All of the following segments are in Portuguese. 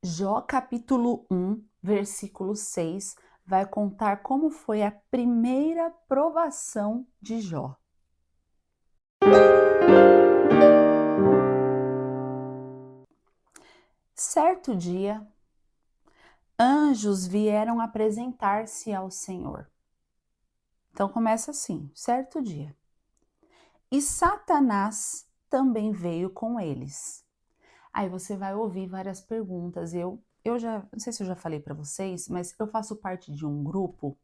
Jó capítulo 1, versículo 6, vai contar como foi a primeira provação de Jó. Certo dia, anjos vieram apresentar-se ao Senhor. Então começa assim, certo dia. E Satanás também veio com eles. Aí você vai ouvir várias perguntas. Eu já, não sei se eu já falei para vocês, mas eu faço parte de um grupo,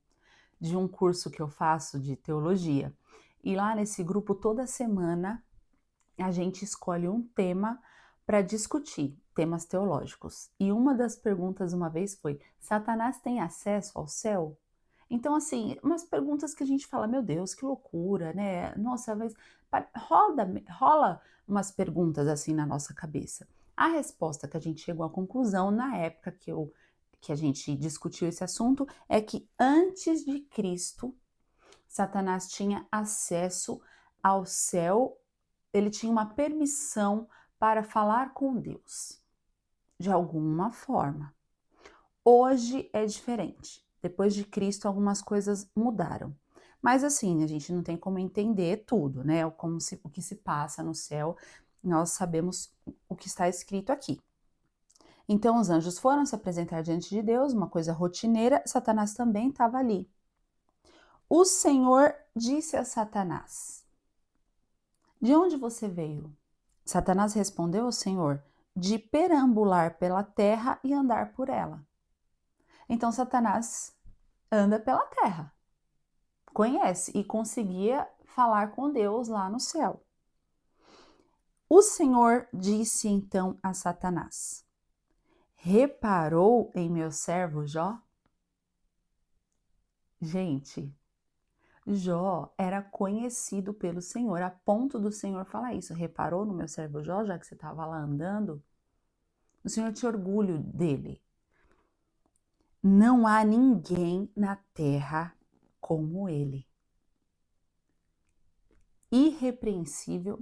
de um curso que eu faço de teologia. E lá nesse grupo, toda semana, a gente escolhe um tema para discutir, temas teológicos. E uma das perguntas uma vez foi: Satanás tem acesso ao céu? Então, assim, umas perguntas que a gente fala, meu Deus, que loucura, né? Nossa, mas rola umas perguntas assim na nossa cabeça. A resposta que a gente chegou à conclusão na época que a gente discutiu esse assunto é que antes de Cristo, Satanás tinha acesso ao céu, ele tinha uma permissão para falar com Deus, de alguma forma. Hoje é diferente. Depois de Cristo, algumas coisas mudaram. Mas assim, a gente não tem como entender tudo, né? O que se passa no céu, nós sabemos o que está escrito aqui. Então, os anjos foram se apresentar diante de Deus, uma coisa rotineira, Satanás também estava ali. O Senhor disse a Satanás: De onde você veio? Satanás respondeu ao Senhor: De perambular pela terra e andar por ela. Então, Satanás anda pela terra, conhece e conseguia falar com Deus lá no céu. O Senhor disse então a Satanás: Reparou em meu servo Jó? Gente, Jó era conhecido pelo Senhor, a ponto do Senhor falar isso. Reparou no meu servo Jó, já que você estava lá andando? O Senhor tinha orgulho dele. Não há ninguém na terra como ele. Irrepreensível,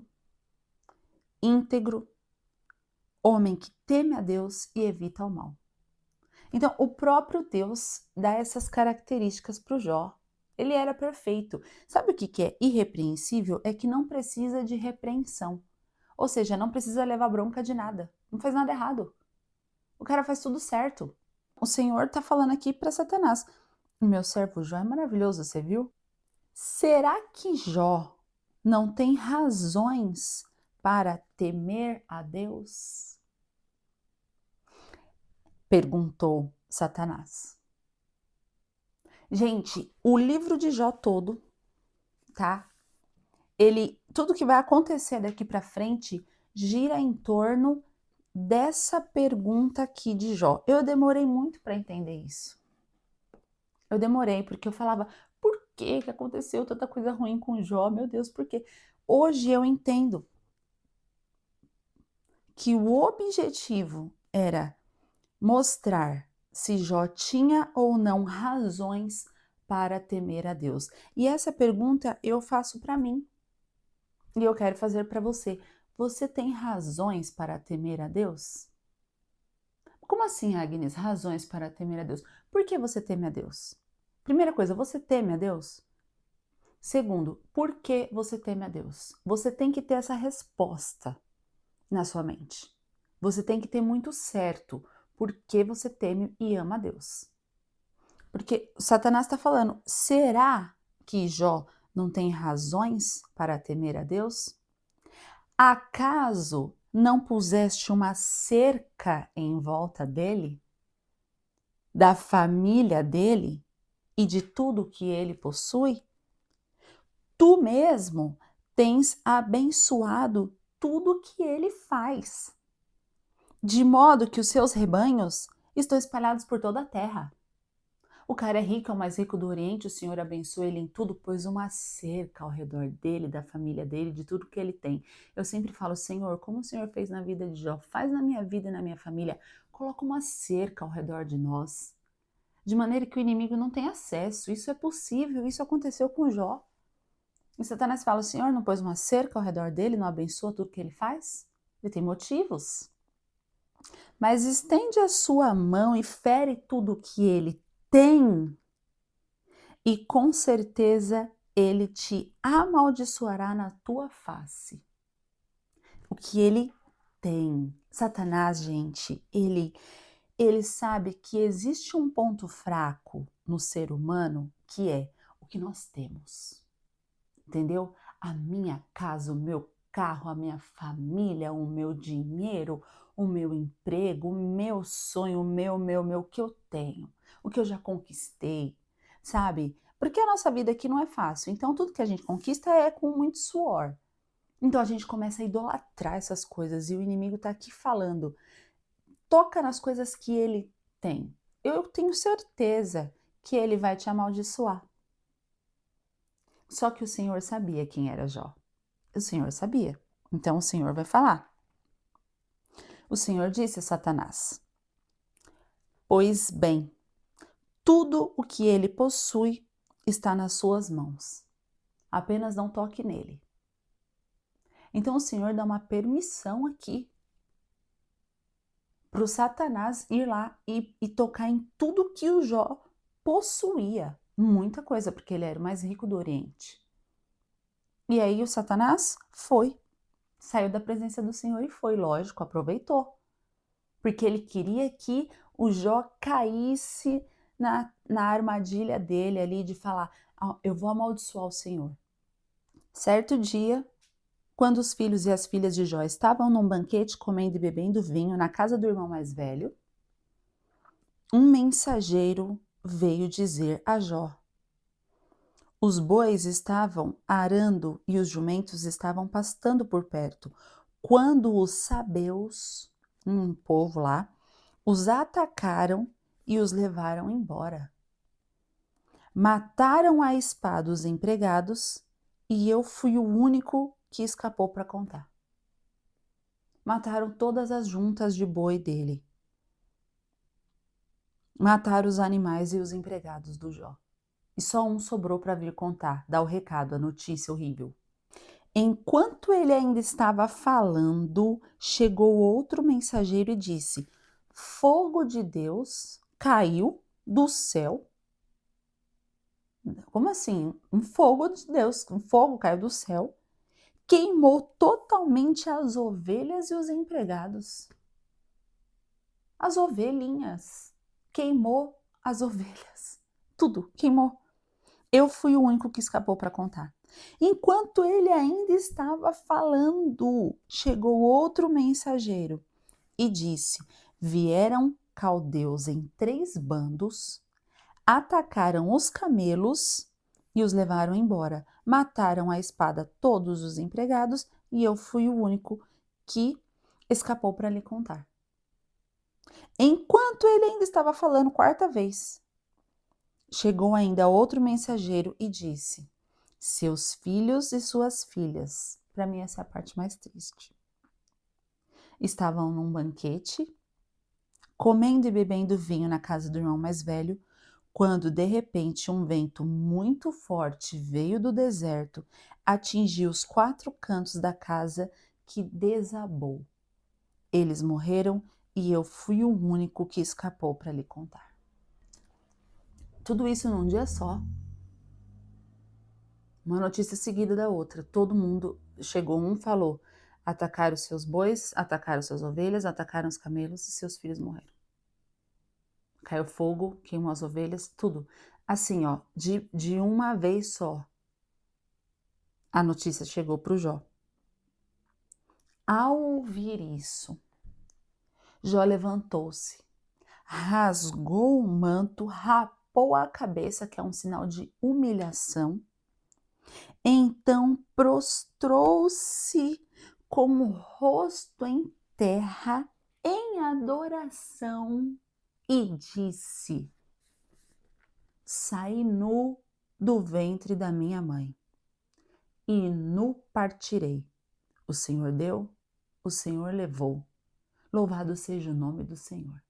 íntegro, homem que teme a Deus e evita o mal. Então, o próprio Deus dá essas características para o Jó. Ele era perfeito. Sabe o que é irrepreensível? É que não precisa de repreensão. Ou seja, não precisa levar bronca de nada. Não faz nada errado. O cara faz tudo certo. O Senhor está falando aqui para Satanás: O meu servo Jó é maravilhoso, você viu? Será que Jó não tem razões para temer a Deus? Perguntou Satanás. Gente, o livro de Jó todo, tá? Tudo que vai acontecer daqui para frente gira em torno dessa pergunta aqui de Jó. Eu demorei muito para entender isso. Eu demorei porque eu falava, por que aconteceu tanta coisa ruim com Jó? Meu Deus, por quê? Hoje eu entendo que o objetivo era mostrar se Jó tinha ou não razões para temer a Deus. E essa pergunta eu faço para mim e eu quero fazer para você. Você tem razões para temer a Deus? Como assim, Agnes, razões para temer a Deus? Por que você teme a Deus? Primeira coisa, você teme a Deus? Segundo, por que você teme a Deus? Você tem que ter essa resposta na sua mente. Você tem que ter muito certo por que você teme e ama a Deus. Porque Satanás está falando, será que Jó não tem razões para temer a Deus? Acaso não puseste uma cerca em volta dele, da família dele e de tudo que ele possui? Tu mesmo tens abençoado tudo que ele faz, de modo que os seus rebanhos estão espalhados por toda a terra. O cara é rico, é o mais rico do Oriente, o Senhor abençoa ele em tudo, pôs uma cerca ao redor dele, da família dele, de tudo que ele tem. Eu sempre falo, Senhor, como o Senhor fez na vida de Jó, faz na minha vida e na minha família, coloca uma cerca ao redor de nós, de maneira que o inimigo não tenha acesso. Isso é possível, isso aconteceu com Jó. E Satanás fala, o Senhor não pôs uma cerca ao redor dele, não abençoa tudo que ele faz? Ele tem motivos. mas estende a sua mão e fere tudo o que ele tem, e com certeza ele te amaldiçoará na tua face. O que ele tem. Satanás, gente, ele sabe que existe um ponto fraco no ser humano, que é o que nós temos. Entendeu? A minha casa, o meu carro, a minha família, o meu dinheiro, o meu emprego, o meu sonho, o que eu tenho, o que eu já conquistei, sabe? Porque a nossa vida aqui não é fácil, então tudo que a gente conquista é com muito suor. Então a gente começa a idolatrar essas coisas e o inimigo tá aqui falando, toca nas coisas que ele tem. Eu tenho certeza que ele vai te amaldiçoar. Só que o Senhor sabia quem era Jó. O Senhor sabia. Então o Senhor vai falar. O Senhor disse a Satanás: Pois bem, tudo o que ele possui está nas suas mãos. Apenas não toque nele. Então o Senhor dá uma permissão aqui para o Satanás ir lá e tocar em tudo que o Jó possuía. Muita coisa, porque ele era o mais rico do Oriente. E aí o Satanás foi. Saiu da presença do Senhor e foi, lógico, aproveitou. Porque ele queria que o Jó caísse na armadilha dele ali de falar, eu vou amaldiçoar o Senhor. Certo dia, quando os filhos e as filhas de Jó estavam num banquete comendo e bebendo vinho na casa do irmão mais velho, um mensageiro veio dizer a Jó: os bois estavam arando e os jumentos estavam pastando por perto, quando os sabeus, um povo lá, os atacaram e os levaram embora. Mataram à espada os empregados e eu fui o único que escapou para contar. Mataram todas as juntas de boi dele. Mataram os animais e os empregados do Jó. E só um sobrou para vir contar, dar o recado, a notícia horrível. Enquanto ele ainda estava falando, chegou outro mensageiro e disse: fogo de Deus caiu do céu. Como assim? Um fogo de Deus, um fogo caiu do céu, queimou totalmente as ovelhas e os empregados. As ovelhinhas. Queimou as ovelhas. Tudo queimou. Eu fui o único que escapou para contar. Enquanto ele ainda estava falando, chegou outro mensageiro e disse: vieram caldeus em 3 bandos, atacaram os camelos e os levaram embora. Mataram à espada todos os empregados e eu fui o único que escapou para lhe contar. Enquanto ele ainda estava falando 4ª vez, chegou ainda outro mensageiro e disse: seus filhos e suas filhas, para mim essa é a parte mais triste, estavam num banquete, comendo e bebendo vinho na casa do irmão mais velho, quando de repente um vento muito forte veio do deserto, atingiu os 4 cantos da casa, que desabou. Eles morreram e eu fui o único que escapou para lhe contar. Tudo isso num dia só. Uma notícia seguida da outra. Todo mundo chegou, um falou: atacaram os seus bois, atacaram suas ovelhas, atacaram os camelos e seus filhos morreram. Caiu fogo, queimou as ovelhas, tudo. Assim, ó, de uma vez só. A notícia chegou para o Jó. Ao ouvir isso, Jó levantou-se, rasgou o manto, rapou a cabeça, que é um sinal de humilhação. Então prostrou-se com o rosto em terra, em adoração, e disse: saí nu do ventre da minha mãe, e nu partirei. O Senhor deu, o Senhor levou. Louvado seja o nome do Senhor.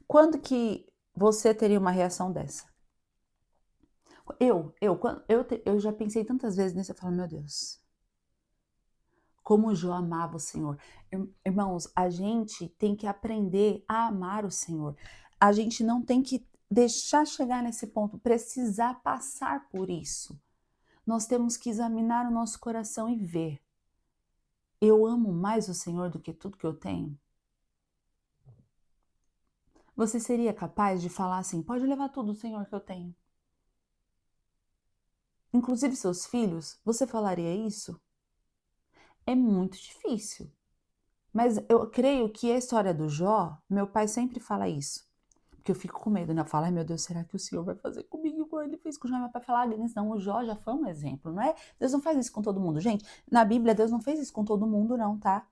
Quando que você teria uma reação dessa? Eu já pensei tantas vezes nisso, eu falo, meu Deus, como Jó amava o Senhor. Irmãos, a gente tem que aprender a amar o Senhor. A gente não tem que deixar chegar nesse ponto, precisar passar por isso. Nós temos que examinar o nosso coração e ver. Eu amo mais o Senhor do que tudo que eu tenho? Você seria capaz de falar assim, pode levar tudo, Senhor, que eu tenho? Inclusive seus filhos, você falaria isso? É muito difícil. Mas eu creio que a história do Jó, meu pai sempre fala isso. Porque eu fico com medo, né? Eu falo, ai meu Deus, será que o Senhor vai fazer comigo igual ele fez com o Jó? Meu pai fala, Agnes, não, o Jó já foi um exemplo, não é? Deus não faz isso com todo mundo. Gente, na Bíblia, Deus não fez isso com todo mundo, não, tá?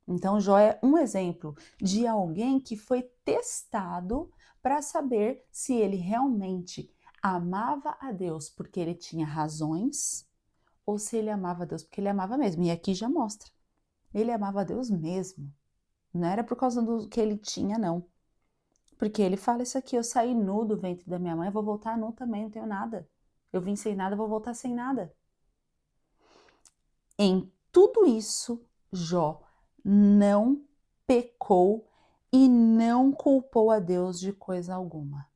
Então, Jó é um exemplo de alguém que foi testado para saber se ele realmente amava a Deus porque ele tinha razões ou se ele amava a Deus porque ele amava mesmo. E aqui já mostra. Ele amava a Deus mesmo. Não era por causa do que ele tinha, não. Porque ele fala isso aqui, eu saí nu do ventre da minha mãe, eu vou voltar nu também, não tenho nada. Eu vim sem nada, vou voltar sem nada. Em tudo isso, Jó não pecou e não culpou a Deus de coisa alguma.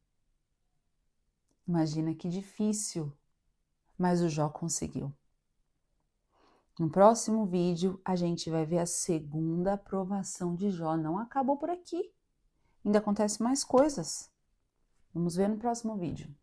Imagina que difícil, mas o Jó conseguiu. No próximo vídeo, a gente vai ver a segunda aprovação de Jó. Não acabou por aqui. Ainda acontecem mais coisas. Vamos ver no próximo vídeo.